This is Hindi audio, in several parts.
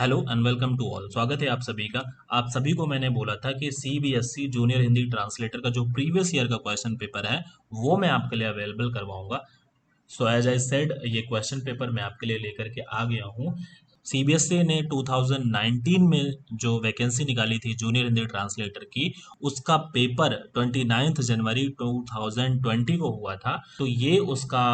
Hello and welcome to all. स्वागत है आप सभी का। आप सभी को मैंने बोला था कि सीबीएसई जूनियर हिंदी ट्रांसलेटर का जो प्रीवियस ईयर का क्वेश्चन पेपर है वो मैं आपके लिए अवेलेबल करवाऊंगा। सो एज आई सेड, ये क्वेश्चन पेपर मैं आपके लिए लेकर के आ गया हूँ। सीबीएसई ने 2019 में जो वैकेंसी निकाली थी जूनियर हिंदी ट्रांसलेटर की, उसका पेपर 29 जनवरी 2020 को हुआ था। तो ये उसका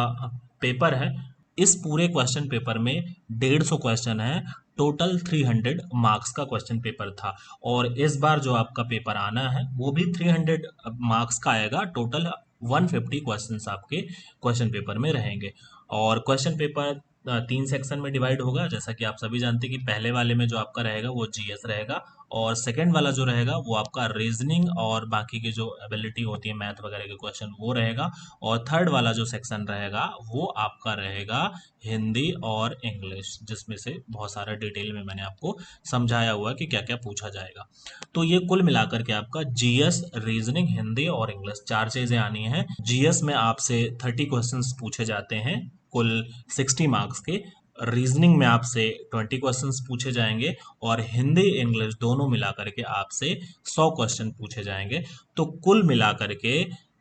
पेपर है। इस पूरे क्वेश्चन पेपर में 150 क्वेश्चन है। टोटल 300 मार्क्स का क्वेश्चन पेपर था। और इस बार जो आपका पेपर आना है वो भी 300 मार्क्स का आएगा। टोटल 150 क्वेश्चंस आपके क्वेश्चन पेपर में रहेंगे। और क्वेश्चन पेपर 3 सेक्शन में डिवाइड होगा। जैसा कि आप सभी जानते हैं कि पहले वाले में जो आपका रहेगा वो जीएस रहेगा, और सेकंड वाला जो रहेगा वो आपका रीजनिंग और बाकी की जो एबिलिटी होती है मैथ वगैरह के क्वेश्चन वो रहेगा। और थर्ड वाला जो सेक्शन रहेगा वो आपका रहेगा हिंदी और इंग्लिश, जिसमें से बहुत सारा डिटेल में मैंने आपको समझाया हुआ है कि क्या क्या पूछा जाएगा। तो ये कुल मिलाकर के आपका जीएस, रीजनिंग, हिंदी और इंग्लिश चार चीजें आनी है। जीएस में आपसे 30 क्वेश्चंस पूछे जाते हैं, कुल 60 मार्क्स के। रीजनिंग में आपसे 20 क्वेश्चंस पूछे जाएंगे, और हिंदी इंग्लिश दोनों मिलाकर के आपसे 100 क्वेश्चन पूछे जाएंगे। तो कुल मिलाकर के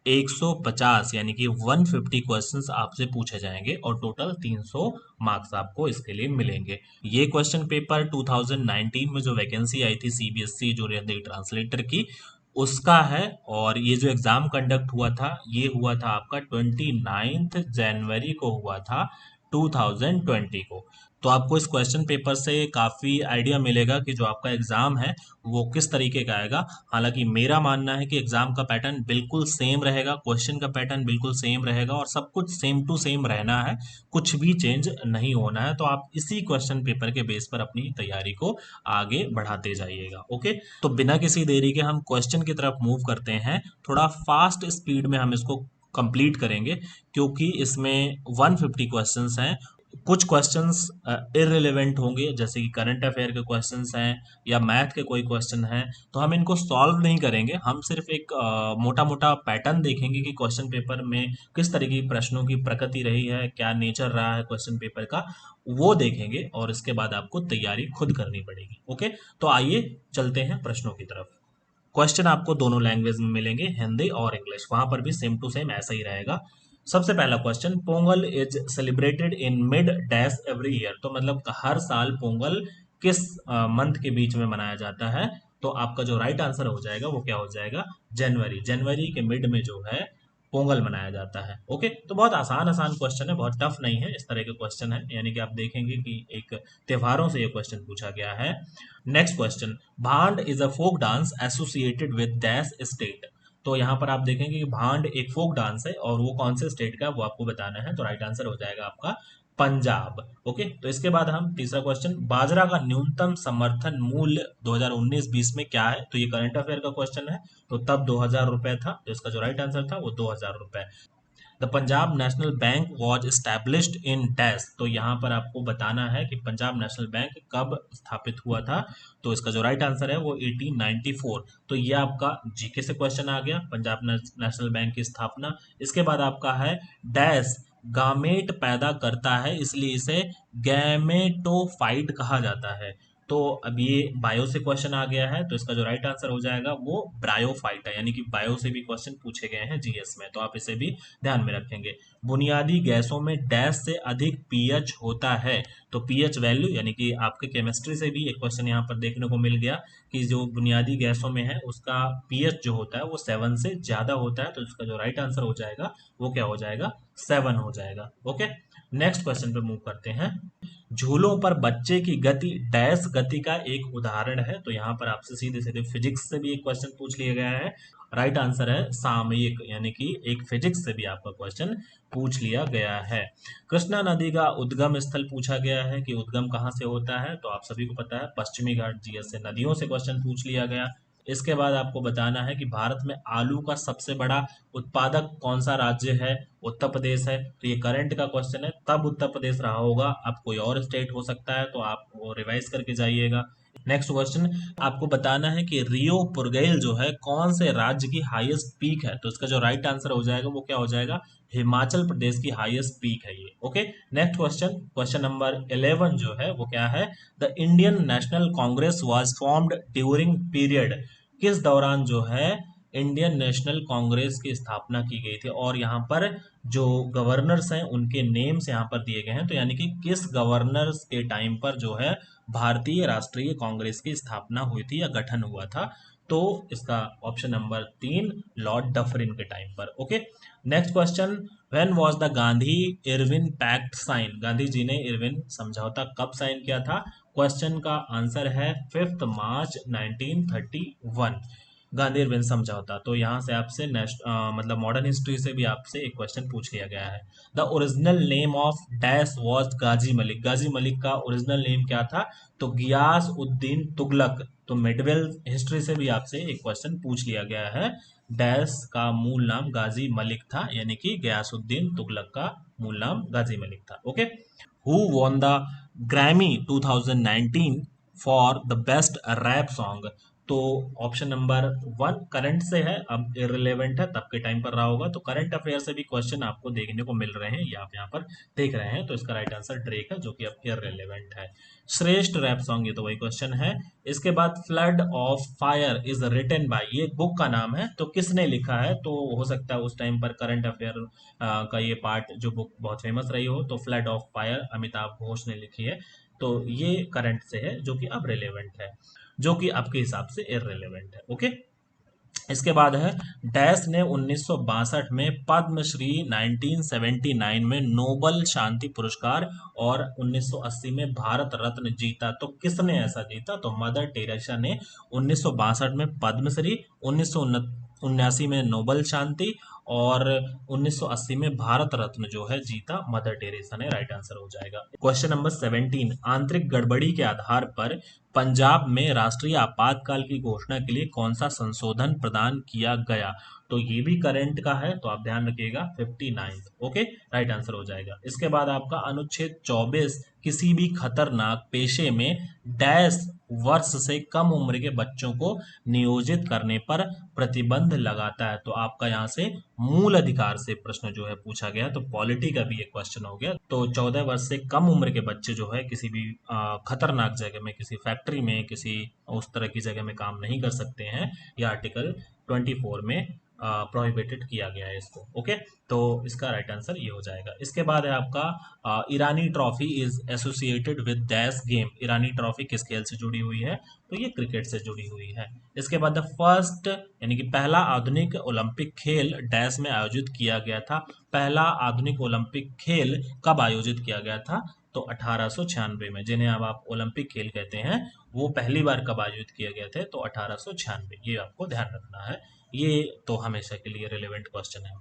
150 यानी कि 150 क्वेश्चंस आपसे पूछे जाएंगे, और टोटल 300 मार्क्स आपको इसके लिए मिलेंगे। ये क्वेश्चन पेपर 2019 में जो वैकेंसी आई थी सीबीएसई जूनियर हिंदी ट्रांसलेटर की, उसका है। और ये जो एग्जाम कंडक्ट हुआ था ये हुआ था आपका 29 जनवरी को हुआ था, 2020 को। तो आपको इस क्वेश्चन पेपर से काफ़ी आइडिया मिलेगा कि जो आपका एग्ज़ाम है वो किस तरीके का आएगा। हालांकि मेरा मानना है कि एग्ज़ाम का पैटर्न बिल्कुल सेम रहेगा, क्वेश्चन का पैटर्न बिल्कुल सेम रहेगा, और सब कुछ सेम टू सेम रहना है, कुछ भी चेंज नहीं होना है। तो आप इसी क्वेश्चन पेपर के बेस पर अपनी तैयारी को आगे बढ़ाते जाइएगा। ओके, तो बिना किसी देरी के हम क्वेश्चन की तरफ मूव करते हैं। थोड़ा फास्ट स्पीड में हम इसको कंप्लीट करेंगे, क्योंकि इसमें 150 क्वेश्चंस हैं। कुछ क्वेश्चंस इररिलेवेंट होंगे, जैसे कि करंट अफेयर के क्वेश्चंस हैं या मैथ के कोई क्वेश्चन हैं, तो हम इनको सॉल्व नहीं करेंगे। हम सिर्फ एक मोटा मोटा पैटर्न देखेंगे कि क्वेश्चन पेपर में किस तरीके की प्रश्नों की प्रकृति रही है, क्या नेचर रहा है क्वेश्चन पेपर का, वो देखेंगे। और इसके बाद आपको तैयारी खुद करनी पड़ेगी। ओके, तो आइए चलते हैं प्रश्नों की तरफ। क्वेश्चन आपको दोनों लैंग्वेज में मिलेंगे, हिंदी और इंग्लिश। वहां पर भी सेम टू सेम ऐसा ही रहेगा। सबसे पहला question, Pongal is celebrated in mid dash every year. तो मतलब हर साल पोंगल किस मंथ के बीच में मनाया जाता है? तो आपका जो राइट आंसर हो जाएगा वो क्या हो जाएगा? जनवरी। जनवरी के मिड में जो है पोंगल मनाया जाता है। ओके, तो बहुत आसान आसान क्वेश्चन है, बहुत टफ नहीं है। इस तरह के क्वेश्चन है, यानी कि आप देखेंगे कि एक त्योहारों से ये क्वेश्चन पूछा गया है। Next question, Bhand is a folk dance associated with dash state. तो यहाँ पर आप देखेंगे कि भांड एक फोक डांस है, और वो कौन से स्टेट का है वो आपको बताना है। तो राइट आंसर हो जाएगा आपका पंजाब। ओके, तो इसके बाद हम तीसरा क्वेश्चन, बाजरा का न्यूनतम समर्थन मूल्य 2019-20 में क्या है? तो ये करंट अफेयर का क्वेश्चन है। तो तब 2000 रुपए था, तो इसका जो राइट आंसर था वो 2000 रुपए। The Punjab national bank was established in dash. तो यहाँ पर आपको बताना है कि पंजाब नेशनल बैंक कब स्थापित हुआ था। तो इसका जो राइट आंसर है वो 1894। तो ये आपका जीके से क्वेश्चन आ गया, पंजाब नेशनल बैंक की स्थापना। इसके बाद आपका है, डैश गामेट पैदा करता है इसलिए इसे गैमेटोफाइट कहा जाता है। तो अब ये बायो से क्वेश्चन आ गया है, तो इसका जो राइट आंसर हो जाएगा वो ब्रायोफाइट है। यानी कि बायो से भी क्वेश्चन पूछे गए हैं जीएस में, तो आप इसे भी ध्यान में रखेंगे। बुनियादी गैसों में डैश से अधिक पीएच होता है। तो पीएच वैल्यू, यानी कि आपके केमिस्ट्री से भी एक क्वेश्चन यहाँ पर देखने को मिल गया कि जो बुनियादी गैसों में है उसका पीएच जो होता है वो 7 से ज्यादा होता है। तो इसका जो राइट आंसर हो जाएगा वो क्या हो जाएगा? 7 हो जाएगा। ओके, नेक्स्ट क्वेश्चन पे मूव करते हैं। झूलों पर बच्चे की गति डैश गति का एक उदाहरण है। तो यहाँ पर आपसे सीधे सीधे फिजिक्स से भी एक क्वेश्चन पूछ लिया गया है। राइट आंसर है सामयिक, यानी कि एक फिजिक्स से भी आपका क्वेश्चन पूछ लिया गया है। कृष्णा नदी का उद्गम स्थल पूछा गया है कि उद्गम कहाँ से होता है? तो आप सभी को पता है पश्चिमी घाट। जीएस से नदियों से क्वेश्चन पूछ लिया गया। इसके बाद आपको बताना है कि भारत में आलू का सबसे बड़ा उत्पादक कौन सा राज्य है? उत्तर प्रदेश है। तो ये करंट का क्वेश्चन है, तब उत्तर प्रदेश रहा होगा, अब कोई और स्टेट हो सकता है, तो आप वो रिवाइज करके जाइएगा। नेक्स्ट क्वेश्चन, आपको बताना है कि रियो पुरगैल जो है कौन से राज्य की हाईएस्ट पीक है। तो इसका जो राइट आंसर हो जाएगा वो क्या हो जाएगा, हिमाचल प्रदेश की हाईएस्ट पीक है ये। Okay, next question, question number 11 जो है वो क्या है, the Indian national Congress was formed during period, किस दौरान जो है इंडियन नेशनल कांग्रेस की स्थापना की गई थी। और यहाँ पर जो गवर्नर्स हैं उनके नेम्स यहाँ पर दिए गए हैं, तो यानी कि किस गवर्नर्स के टाइम पर जो है भारतीय राष्ट्रीय कांग्रेस की स्थापना हुई थी या गठन हुआ था। तो इसका ऑप्शन नंबर 3 लॉर्ड डफरिन के टाइम पर। Okay, next question, when was the Gandhi Irwin pact sign, Gandhi ji ने इरविन समझौता कब साइन किया था। क्वेश्चन का आंसर है 5 मार्च 1931, गांधी इरविन समझौता। तो यहाँ से आपसे मतलब मॉडर्न हिस्ट्री से भी आपसे एक क्वेश्चन पूछ लिया गया है। The original name of dash was Ghazi Malik, Ghazi Malik का ओरिजिनल नेम क्या था, तो गियास उद्दीन तुगलक। तो मिडवेल हिस्ट्री से भी आपसे एक क्वेश्चन पूछ लिया गया है, डैश का मूल नाम गाजी मलिक था, यानी कि गयासुद्दीन तुगलक का मूल नाम गाजी मलिक था। Okay, who won the Grammy 2019 for the best rap song. तो ऑप्शन नंबर 1 करंट से है, अब इररिलेवेंट है, तब के टाइम पर रहा होगा। तो करंट अफेयर से भी क्वेश्चन आपको देखने को मिल रहे हैं, ये आप यहाँ पर देख रहे हैं। तो इसका राइट आंसर ड्रेक है, जो कि अब इररिलेवेंट है। श्रेष्ठ रैप सॉन्ग, ये तो वही क्वेश्चन है। इसके बाद flood of fire is written by, ये बुक का नाम है, तो किसने लिखा है। तो हो सकता है उस टाइम पर करंट अफेयर का ये पार्ट जो बुक बहुत फेमस रही हो। तो flood of fire Amitabh Ghosh ने लिखी है। तो ये करंट से है, जो कि अब रिलेवेंट है, जो कि आपके हिसाब से इररिलेवेंट है। ओके, इसके बाद है, डैश ने 1962 में पद्मश्री, 1979 में नोबल शांति पुरस्कार और 1980 में भारत रत्न जीता। तो किसने ऐसा जीता, तो मदर टेरेसा ने 1962 में पद्मश्री, 1979 में नोबल शांति और 1980 में भारत रत्न जो है जीता मदर टेरेसा ने, राइट आंसर हो जाएगा। क्वेश्चन नंबर 17, आंतरिक गड़बड़ी के आधार पर पंजाब में राष्ट्रीय आपातकाल की घोषणा के लिए कौन सा संशोधन प्रदान किया गया। तो ये भी करंट का है, तो आप ध्यान रखिएगा 59। ओके, राइट आंसर हो जाएगा। इसके बाद आपका अनुच्छेद 24 किसी भी खतरनाक पेशे में डैश वर्ष से कम उम्र के बच्चों को नियोजित करने पर प्रतिबंध लगाता है। तो आपका यहाँ से मूल अधिकार से प्रश्न जो है पूछा गया, तो पॉलिटी का भी एक क्वेश्चन हो गया। तो 14 वर्ष से कम उम्र के बच्चे जो है किसी भी खतरनाक जगह में, किसी फैक्ट्री में, किसी उस तरह की जगह में काम नहीं कर सकते हैं। यह आर्टिकल 24 में प्रोहिबिटेड किया गया है इसको। ओके, तो इसका राइट आंसर ये हो जाएगा। इसके बाद है आपका Irani trophy is associated with dash game, Irani trophy किस खेल से जुड़ी हुई है, तो ये क्रिकेट से जुड़ी हुई है। इसके बाद द फर्स्ट, यानी कि पहला आधुनिक ओलंपिक खेल डैश में आयोजित किया गया था। पहला आधुनिक ओलंपिक खेल कब आयोजित किया गया था, तो 1896 में, जिन्हें अब आप ओलंपिक खेल कहते हैं, वो पहली बार कब आयोजित किए गए थे, तो 1896, ये आपको ध्यान रखना है। ये तो हमेशा के लिए रिलेवेंट क्वेश्चन है।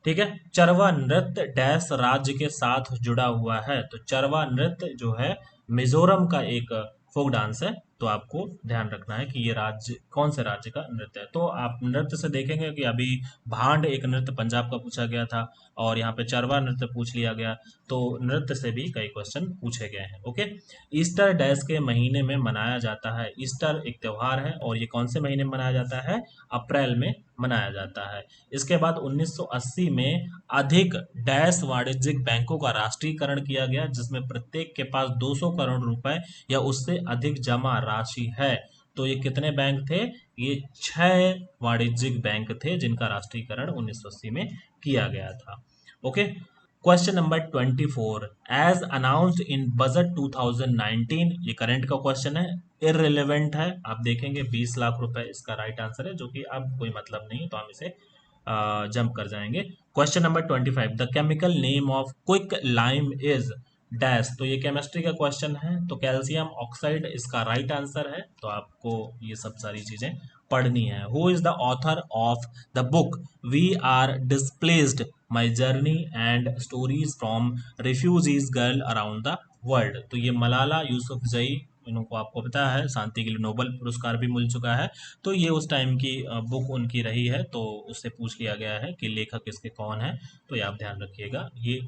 ठीक है, चरवा नृत्य डैश राज्य के साथ जुड़ा हुआ है। तो चरवा नृत्य जो है मिजोरम का एक फोक डांस है। तो आपको ध्यान रखना है कि ये राज्य कौन से राज्य का नृत्य है। तो आप नृत्य से देखेंगे कि अभी भांड एक नृत्य पंजाब का पूछा गया था, और यहाँ पे चरवा नृत्य पूछ लिया गया। तो नृत्य से भी कई क्वेश्चन पूछे गए हैं। ओके, ईस्टर डैश के महीने में मनाया जाता है। ईस्टर एक त्योहार है, और ये कौन से महीने में मनाया जाता है, अप्रैल में मनाया जाता है। इसके बाद 1980 में अधिक डैश वाणिज्यिक बैंकों का राष्ट्रीयकरण किया गया, जिसमें प्रत्येक के पास 200 करोड़ रुपए या उससे अधिक जमा राशि है। तो ये कितने बैंक थे, ये 6 वाणिज्यिक बैंक थे जिनका राष्ट्रीयकरण 1980 में किया गया था। Okay, question number 24, as announced in budget 2019, ये करंट का क्वेश्चन है, इररिलेवेंट है। आप देखेंगे 20 लाख रुपए इसका राइट आंसर है, जो कि अब कोई मतलब नहीं है, तो हम इसे जंप कर जाएंगे। Question number 25, the chemical name of quicklime is dash. तो ये केमिस्ट्री का क्वेश्चन है, तो कैल्शियम ऑक्साइड इसका राइट आंसर है। तो आपको ये सब सारी चीजें पढ़नी है। Who is the author of the book we are displaced, my journey and stories from refugees girl around the world. तो ये मलाला यूसुफजई, इनको आपको पता है शांति के लिए नोबेल पुरस्कार भी मिल चुका है। तो ये उस टाइम की बुक उनकी रही है, तो उससे पूछ लिया गया है कि लेखक इसके कौन है। तो ये आप ध्यान रखिएगा, ये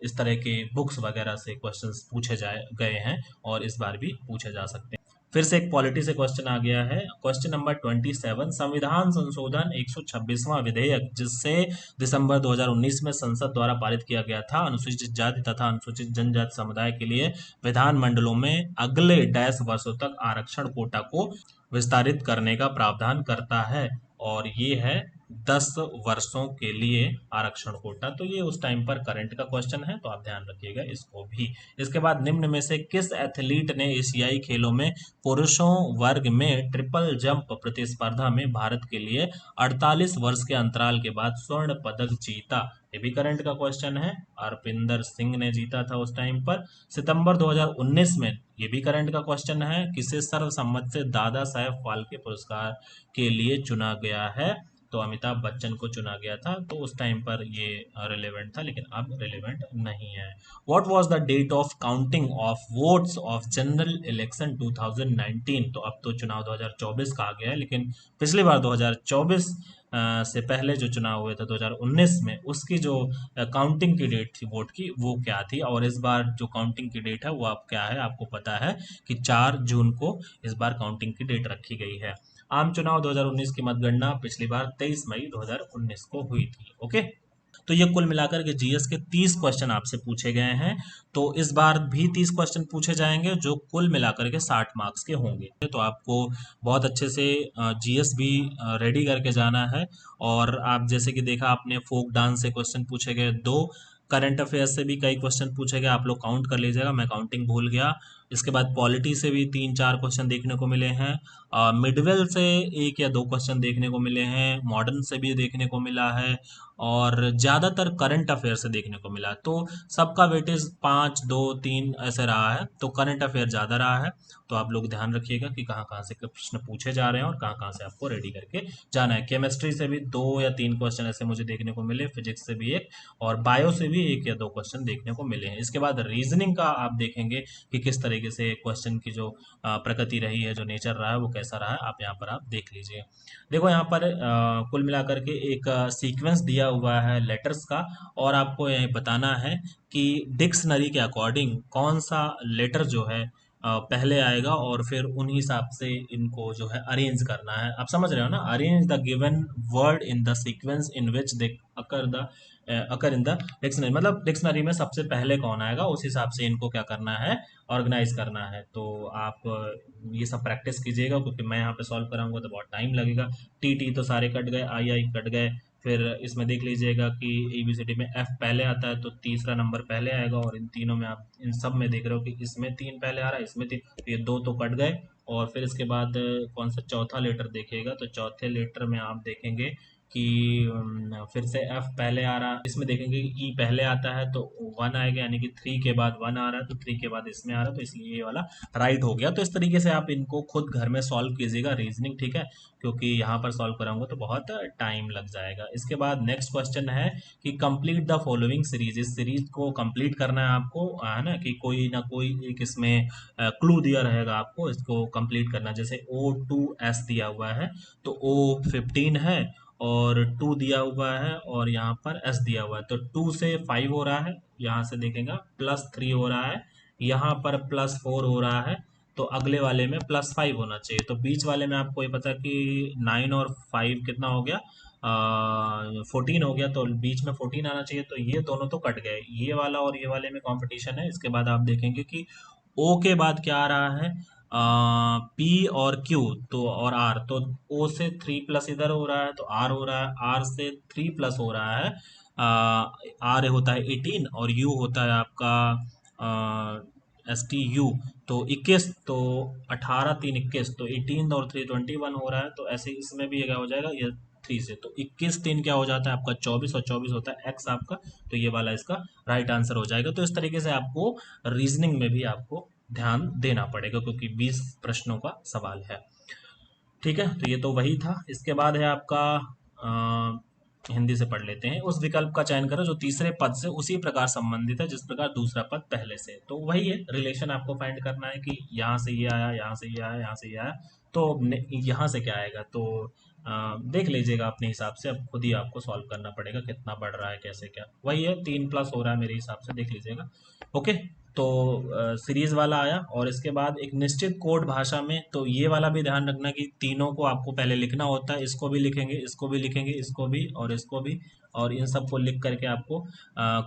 इस तरह के बुक्स वगैरह से क्वेश्चंस पूछे जाए गए हैं, और इस बार भी पूछे जा सकते हैं। फिर से एक पॉलिटी से क्वेश्चन आ गया है। क्वेश्चन नंबर 27, संविधान संशोधन 126वां विधेयक जिससे दिसंबर 2019 में संसद द्वारा पारित किया गया था, अनुसूचित जाति तथा अनुसूचित जनजाति समुदाय के लिए विधानमंडलों में अगले डैश वर्षों तक आरक्षण कोटा को विस्तारित करने का प्रावधान करता है, और ये है 10 वर्षों के लिए आरक्षण कोटा। तो ये उस टाइम पर करंट का क्वेश्चन है, तो आप ध्यान रखिएगा इसको भी। इसके बाद निम्न में से किस एथलीट ने एशियाई खेलों में पुरुषों वर्ग में ट्रिपल जंप प्रतिस्पर्धा में भारत के लिए 48 वर्ष के अंतराल के बाद स्वर्ण पदक जीता? ये भी करंट का क्वेश्चन है। अरपिंदर सिंह ने जीता था उस टाइम पर, सितंबर 2019 में। ये भी करंट का क्वेश्चन है। किसे सर्वसम्मत से दादा साहेब फाल्के पुरस्कार के लिए चुना गया है? तो अमिताभ बच्चन को चुना गया था। तो उस टाइम पर ये रिलेवेंट था, लेकिन अब रिलेवेंट नहीं है। What was the date of counting of votes of general election 2019? तो अब तो चुनाव 2024 का आ गया है, लेकिन पिछली बार 2024 से पहले जो चुनाव हुए थे 2019 में, उसकी जो काउंटिंग की डेट थी वोट की, वो क्या थी? और इस बार जो काउंटिंग की डेट है वो अब क्या है? आपको पता है कि 4 जून को इस बार काउंटिंग की डेट रखी गई है। आम चुनाव 2019 की मतगणना पिछली बार 23 मई 2019 को हुई थी। ओके, तो ये कुल मिलाकर के जीएस के 30 क्वेश्चन आपसे पूछे गए हैं। तो इस बार भी 30 क्वेश्चन पूछे जाएंगे, जो कुल मिलाकर के 60 मार्क्स के होंगे। तो आपको बहुत अच्छे से जीएस भी रेडी करके जाना है। और आप जैसे कि देखा आपने, फोक डांस से क्वेश्चन पूछे गए 2, करंट अफेयर्स से भी कई क्वेश्चन पूछे गए, आप लोग काउंट कर लीजिएगा, मैं काउंटिंग भूल गया। इसके बाद पॉलिटी से भी 3-4 क्वेश्चन देखने को मिले हैं। मिडवेल से 1 या 2 क्वेश्चन देखने को मिले हैं, मॉडर्न से भी देखने को मिला है, और ज़्यादातर करंट अफेयर से देखने को मिला। तो सबका वेटेज 5, 2, 3 ऐसे रहा है, तो करंट अफेयर ज़्यादा रहा है। तो आप लोग ध्यान रखिएगा कि कहाँ कहाँ से प्रश्न पूछे जा रहे हैं और कहाँ कहाँ से आपको रेडी करके जाना है। केमिस्ट्री से भी 2 या 3 क्वेश्चन ऐसे मुझे देखने को मिले, फिजिक्स से भी 1, और बायो से भी 1 या 2 क्वेश्चन देखने को मिले हैं। इसके बाद रीजनिंग का आप देखेंगे कि किस तरीके से क्वेश्चन की जो प्रकृति रही है, जो नेचर रहा है, वो कैसा रहा है, आप यहाँ पर आप देख लीजिए। देखो यहाँ पर कुल मिलाकर के एक सीक्वेंस दिया हुआ है लेटर्स का, और आपको ये बताना है कि डिक्शनरी के अकॉर्डिंग कौन सा लेटर जो है पहले आएगा, और फिर उन हिसाब से इनको जो है अरेंज करना है। आप समझ रहे हो ना? Arrange the given word in the sequence in which they occur in the dictionary, मतलब डिक्शनरी में सबसे पहले कौन आएगा, उस हिसाब से इनको क्या करना है, ऑर्गेनाइज करना है। तो आप ये सब प्रैक्टिस कीजिएगा, क्योंकि मैं यहाँ पे सॉल्व कराऊंगा तो बहुत टाइम लगेगा। टी टी तो सारे कट गए, आई आई कट गए। फिर इसमें देख लीजिएगा कि एबीसीडी में एफ पहले आता है, तो तीसरा नंबर पहले आएगा, और इन तीनों में आप इन सब में देख रहे हो कि इसमें 3 पहले आ रहा है, इसमें 3, तो ये 2 तो कट गए। और फिर इसके बाद कौन सा चौथा लेटर देखिएगा, तो चौथे लेटर में आप देखेंगे कि फिर से एफ पहले आ रहा है, इसमें देखेंगे कि ई पहले आता है, तो 1 आएगा, यानी कि 3 के बाद 1 आ रहा है, तो 3 के बाद इसमें आ रहा है, तो इसलिए ये वाला राइट हो गया। तो इस तरीके से आप इनको खुद घर में सॉल्व कीजिएगा रीजनिंग, ठीक है? क्योंकि यहाँ पर सॉल्व कराऊंगा तो बहुत टाइम लग जाएगा। इसके बाद नेक्स्ट क्वेश्चन है कि कंप्लीट द फॉलोइंग सीरीज। इस सीरीज को कंप्लीट करना है आपको, है ना, कि कोई ना कोई एक इसमें क्लू दिया रहेगा आपको, इसको कंप्लीट करना। जैसे O2S दिया हुआ है, तो O15 है, और 2 दिया हुआ है, और यहाँ पर S दिया हुआ है, तो 2 से 5 हो रहा है, यहाँ से देखेगा +3 हो रहा है, यहाँ पर +4 हो रहा है, तो अगले वाले में +5 होना चाहिए। तो बीच वाले में आपको ये पता कि 9 और 5 कितना हो गया, 14 हो गया, तो बीच में 14 आना चाहिए। तो ये दोनों तो कट गए, ये वाला और ये वाले में कंपटीशन है। इसके बाद आप देखेंगे कि ओ के बाद क्या आ रहा है, पी और क्यू, तो और आर, तो ओ से 3+ इधर हो रहा है, तो आर हो रहा है, आर से 3+ हो रहा है, आर होता है 18, और यू होता है आपका STU, तो 21, तो 18 3 21, तो 18 और 3 21 हो रहा है। तो ऐसे इसमें भी ये क्या हो जाएगा, ये 3 से, तो 21 3 क्या हो जाता है आपका 24, और 24 होता है एक्स आपका, तो ये वाला इसका राइट आंसर हो जाएगा। तो इस तरीके से आपको रीजनिंग में भी आपको ध्यान देना पड़ेगा, क्योंकि 20 प्रश्नों का सवाल है। ठीक है, तो ये तो वही था। इसके बाद है आपका हिंदी से पढ़ लेते हैं। उस विकल्प का चयन करो जो तीसरे पद से उसी प्रकार संबंधित है जिस प्रकार दूसरा पद पहले से। तो वही है, रिलेशन आपको फाइंड करना है कि यहाँ से ये आया, यहाँ से ये आया, यहाँ से ये आया, तो यहाँ से क्या आएगा। तो देख लीजिएगा अपने हिसाब से, अब खुद ही आपको सॉल्व करना पड़ेगा कितना बढ़ रहा है, कैसे क्या। वही है, 3+ हो रहा है मेरे हिसाब से, देख लीजिएगा। ओके, तो सीरीज वाला आया, और इसके बाद एक निश्चित कोड भाषा में। तो ये वाला भी ध्यान रखना कि तीनों को आपको पहले लिखना होता है, इसको भी लिखेंगे, इसको भी लिखेंगे, इसको भी और इसको भी, और इन सबको लिख करके आपको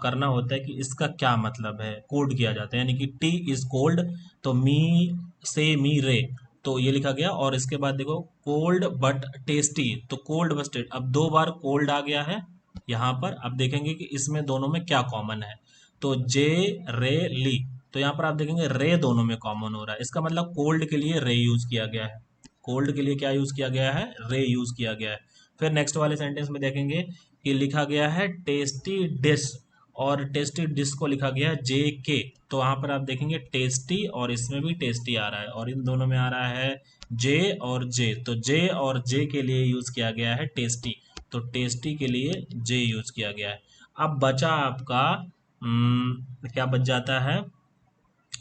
करना होता है कि इसका क्या मतलब है, कोड किया जाता है। यानी कि टी इज कोल्ड, तो मी से मी रे, तो ये लिखा गया। और इसके बाद देखो कोल्ड बट टेस्टी, तो कोल्ड बट टेस्टी, अब दो बार कोल्ड आ गया है यहाँ पर। अब देखेंगे कि इसमें दोनों में क्या कॉमन है, तो जे रे ली, तो यहाँ पर आप देखेंगे रे दोनों में कॉमन हो रहा है, इसका मतलब कोल्ड के लिए रे यूज किया गया है। कोल्ड के लिए क्या यूज किया गया है, रे यूज किया गया है। फिर नेक्स्ट वाले सेंटेंस में देखेंगे कि लिखा गया है टेस्टी डिश, और टेस्टी डिश को लिखा गया है जे के, तो वहां पर आप देखेंगे टेस्टी, और इसमें भी टेस्टी आ रहा है, और इन दोनों में आ रहा है जे और जे, तो जे और जे के लिए यूज किया गया है टेस्टी, तो टेस्टी के लिए जे यूज किया गया है। अब बचा आपका क्या बच जाता है,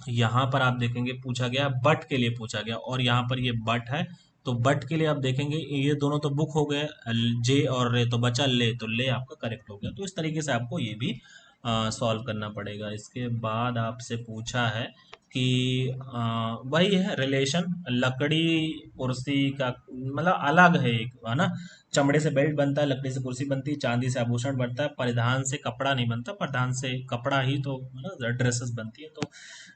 यहाँ पर आप देखेंगे पूछा गया बट के लिए पूछा गया, और यहाँ पर ये बट है, तो बट के लिए आप देखेंगे ये दोनों तो बुक हो गए, जे और रे, तो बचा ले, तो ले आपका करेक्ट हो गया। तो इस तरीके से आपको ये भी सॉल्व करना पड़ेगा। इसके बाद आपसे पूछा है कि वही है रिलेशन, लकड़ी कुर्सी का मतलब अलग है एक, है ना। चमड़े से बेल्ट बनता है, लकड़ी से कुर्सी बनती है, चांदी से आभूषण बनता है, परिधान से कपड़ा नहीं बनता, परिधान से कपड़ा ही तो ड्रेसेस बनती है। तो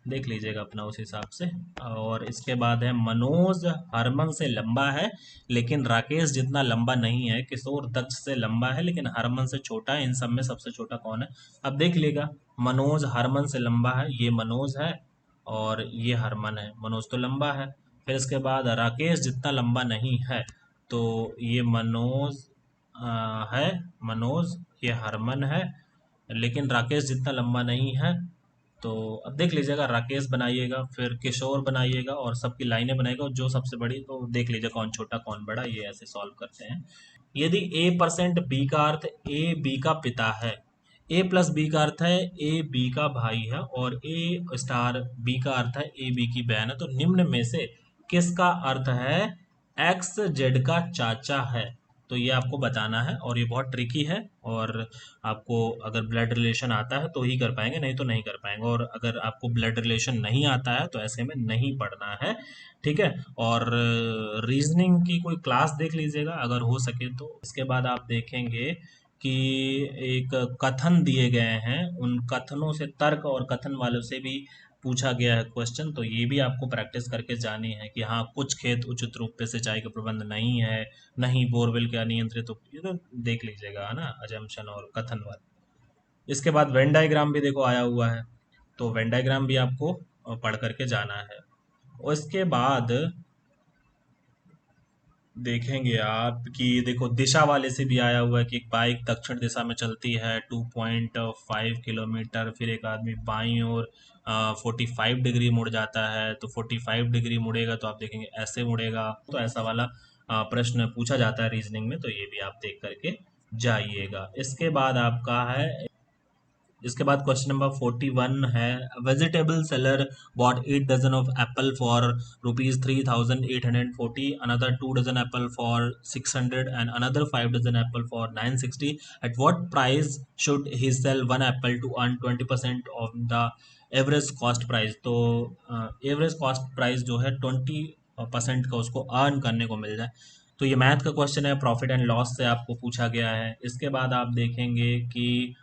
देख लीजिएगा अपना उस हिसाब से। और इसके बाद है मनोज हरमन से लंबा है लेकिन राकेश जितना लंबा नहीं है, किशोर दक्ष से लंबा है लेकिन हरमन से छोटा है, इन सब में सबसे छोटा कौन है। अब देख लीजिएगा, मनोज हरमन से लंबा है, ये मनोज है, और ये हरमन है, मनोज तो लंबा है। फिर इसके बाद राकेश जितना लंबा नहीं है, तो ये मनोज है, मनोज, ये हरमन है, लेकिन राकेश जितना लंबा नहीं है। तो अब देख लीजिएगा, राकेश बनाइएगा, फिर किशोर बनाइएगा, और सबकी लाइनें बनाइएगा, और जो सबसे बड़ी, तो देख लीजिए कौन छोटा कौन बड़ा, ये ऐसे सॉल्व करते हैं। यदि ए परसेंट बी का अर्थ ए बी का पिता है, ए प्लस बी का अर्थ है ए बी का भाई है, और ए स्टार बी का अर्थ है ए बी की बहन है, तो निम्न में से किसका अर्थ है एक्स जेड का चाचा है। तो ये आपको बताना है, और ये बहुत ट्रिकी है, और आपको अगर ब्लड रिलेशन आता है तो ही कर पाएंगे, नहीं तो नहीं कर पाएंगे, और अगर आपको ब्लड रिलेशन नहीं आता है तो ऐसे में नहीं पढ़ना है, ठीक है। और रीजनिंग की कोई क्लास देख लीजिएगा अगर हो सके तो। इसके बाद आप देखेंगे कि एक कथन दिए गए हैं, उन कथनों से तर्क और कथन वालों से भी पूछा गया है क्वेश्चन, तो ये भी आपको प्रैक्टिस करके जानी है कि हाँ कुछ खेत उचित रूप से सिंचाई का प्रबंध नहीं है, नहीं बोरवेल के अनियंत्रित ये तो देख लीजिएगा, है ना, अजम्पशन और कथन वाले। इसके बाद वेन डायग्राम भी देखो आया हुआ है, तो वेन डायग्राम भी आपको पढ़ करके जाना है। और इसके बाद देखेंगे आप कि देखो दिशा वाले से भी आया हुआ है कि एक बाइक दक्षिण दिशा में चलती है 2.5 किलोमीटर, फिर एक आदमी बाईं ओर 45 डिग्री मुड़ जाता है, तो 45 डिग्री मुड़ेगा तो आप देखेंगे ऐसे मुड़ेगा, तो ऐसा वाला प्रश्न पूछा जाता है रीजनिंग में, तो ये भी आप देख करके जाइएगा। इसके बाद आपका है, इसके बाद क्वेश्चन नंबर 41 है, vegetable seller bought 8 dozen of apple for ₹3,840, another 2 dozen apple for 600 and another 5 dozen apple for 960, at what price should he sell one apple to earn 20% of the average cost price. तो एवरेज कॉस्ट प्राइस जो है 20% का उसको अर्न करने को मिल जाए। तो ये मैथ का क्वेश्चन है, प्रॉफिट एंड लॉस से आपको पूछा गया है। इसके बाद आप देखेंगे कि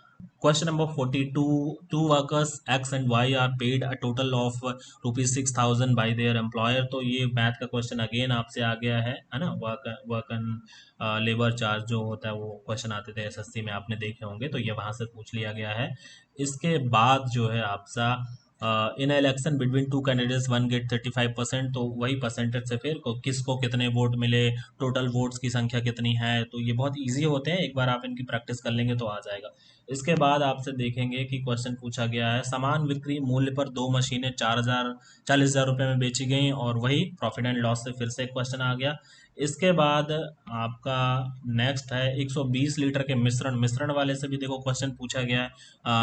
question number 42, two workers X and Y are paid a total of ₹6,000 by their employer. तो ये मैथ का क्वेश्चन अगेन आपसे आ गया है ना, वर्क एंड लेबर चार्ज जो होता है वो क्वेश्चन आते थे एसएससी में, आपने देखे होंगे, तो ये वहां से पूछ लिया गया है। इसके बाद जो है आपका in election between two candidates one get 35%, तो वही परसेंटेज से फिर किसको कितने वोट मिले, टोटल वोट्स की संख्या कितनी है, तो ये बहुत इजी होते हैं, एक बार आप इनकी प्रैक्टिस कर लेंगे तो आ जाएगा। इसके बाद आपसे देखेंगे कि क्वेश्चन पूछा गया है, समान बिक्री मूल्य पर दो मशीनें 40,000 रुपये में बेची गई, और वही प्रॉफिट एंड लॉस से फिर से क्वेश्चन आ गया। इसके बाद आपका नेक्स्ट है 120 लीटर के मिश्रण, मिश्रण वाले से भी देखो क्वेश्चन पूछा गया है,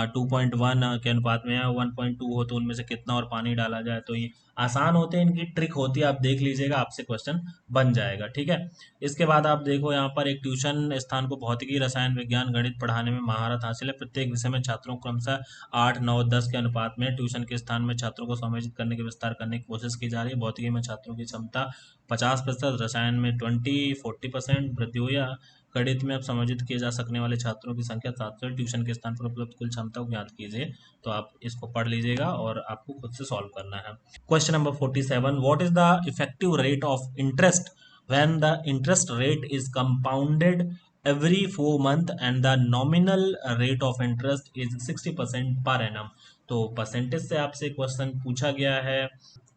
2.1 के अनुपात में है, 1.2 हो तो उनमें से कितना और पानी डाला जाए, तो ये आसान होते हैं, इनकी ट्रिक होती है, आप देख लीजिएगा, आपसे क्वेश्चन बन जाएगा। ठीक है, इसके बाद आप देखो यहाँ पर एक ट्यूशन स्थान को भौतिकी, रसायन विज्ञान, गणित पढ़ाने में महारत हासिल है। प्रत्येक विषय में छात्रों को क्रमशः 8, 9, 10 के अनुपात में ट्यूशन के स्थान में छात्रों को समायोजित करने के विस्तार करने की कोशिश की जा रही है। भौतिकी में छात्रों की क्षमता 50%, रसायन में 40% वृद्धि हुई है। गणित में अब समायोजित किए जा सकने वाले छात्रों की संख्या 700 है। ट्यूशन के स्थान पर उपलब्ध कुल क्षमता को ज्ञात कीजिए। तो आप इसको पढ़ लीजिएगा और आपको खुद से सॉल्व करना है। Question number 47, what is the effective rate of interest when the interest rate is compounded every 4 month and the nominal rate of interest is 60% per annum। तो परसेंटेज से आपसे क्वेश्चन पूछा गया है।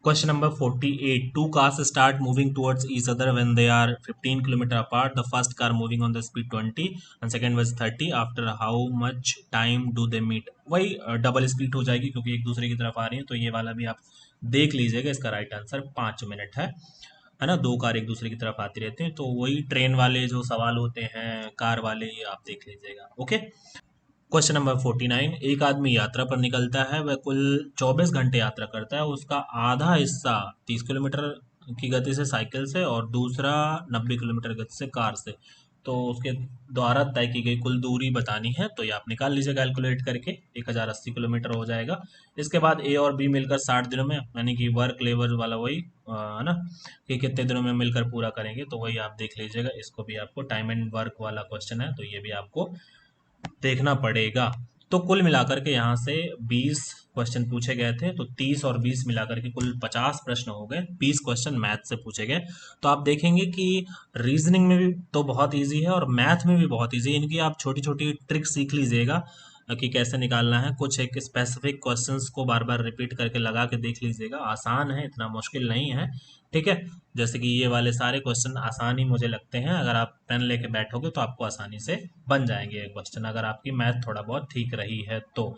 Question number 48. Two cars start moving towards each other when they are 15 kilometer apart. The first car moving on the speed 20 and second was 30. After how much time do they meet? वही डबल स्पीड हो जाएगी क्योंकि एक दूसरे की तरफ आ रही है। तो ये वाला भी आप देख लीजिएगा, इसका राइट आंसर 5 मिनट है ना। दो कार एक दूसरे की तरफ आती रहती हैं। तो वही ट्रेन वाले जो सवाल होते हैं, कार वाले, ये आप देख लीजिएगा। Okay, question number 49। एक आदमी यात्रा पर निकलता है, वह कुल 24 घंटे यात्रा करता है। उसका आधा हिस्सा 30 किलोमीटर की गति से साइकिल से और दूसरा 90 किलोमीटर गति से कार से। तो उसके द्वारा तय की गई कुल दूरी बतानी है। तो ये आप निकाल लीजिए कैलकुलेट करके, 1080 किलोमीटर हो जाएगा। इसके बाद ए और बी मिलकर 60 दिनों में, यानी कि वर्क लेबर वाला वही है ना, कि कितने दिनों में मिलकर पूरा करेंगे। तो वही आप देख लीजिएगा, इसको भी आपको टाइम एंड वर्क वाला क्वेश्चन है, तो ये भी आपको देखना पड़ेगा। तो कुल मिलाकर के यहाँ से 20 क्वेश्चन पूछे गए थे। तो 30 और 20 मिलाकर के कुल 50 प्रश्न हो गए। 20 क्वेश्चन मैथ से पूछे गए। तो आप देखेंगे कि रीजनिंग में भी तो बहुत इजी है और मैथ में भी बहुत इजी है। इनकी आप छोटी छोटी ट्रिक सीख लीजिएगा कि कैसे निकालना है। कुछ एक स्पेसिफिक क्वेश्चंस को बार बार रिपीट करके लगा के देख लीजिएगा। आसान है, इतना मुश्किल नहीं है। ठीक है, जैसे कि ये वाले सारे क्वेश्चन आसान ही मुझे लगते हैं। अगर आप पेन लेके बैठोगे तो आपको आसानी से बन जाएंगे ये क्वेश्चन, अगर आपकी मैथ थोड़ा बहुत ठीक रही है तो।